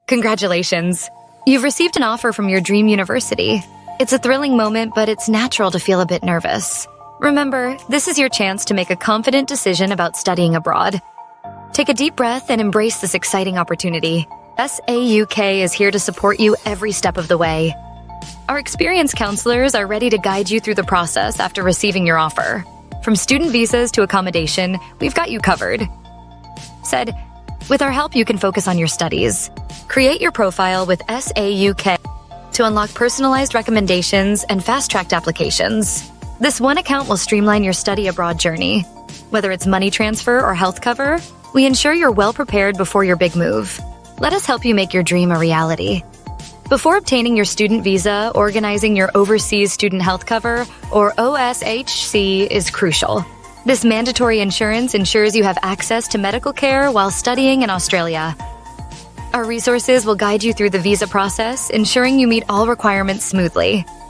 Congratulations! You've received an offer from your dream university. It's a thrilling moment, but it's natural to feel a bit nervous. Remember, this is your chance to make a confident decision about studying abroad. Take a deep breath and embrace this exciting opportunity. SAUK is here to support you every step of the way. Our experienced counselors are ready to guide you through the process after receiving your offer. From student visas to accommodation, we've got you covered. Said, with our help, you can focus on your studies. Create your profile with SAUK to unlock personalized recommendations and fast-tracked applications. This one account will streamline your study abroad journey. Whether it's money transfer or health cover, we ensure you're well prepared before your big move. Let us help you make your dream a reality. Before obtaining your student visa, organizing your overseas student health cover, or OSHC, is crucial. This mandatory insurance ensures you have access to medical care while studying in Australia. Our resources will guide you through the visa process, ensuring you meet all requirements smoothly.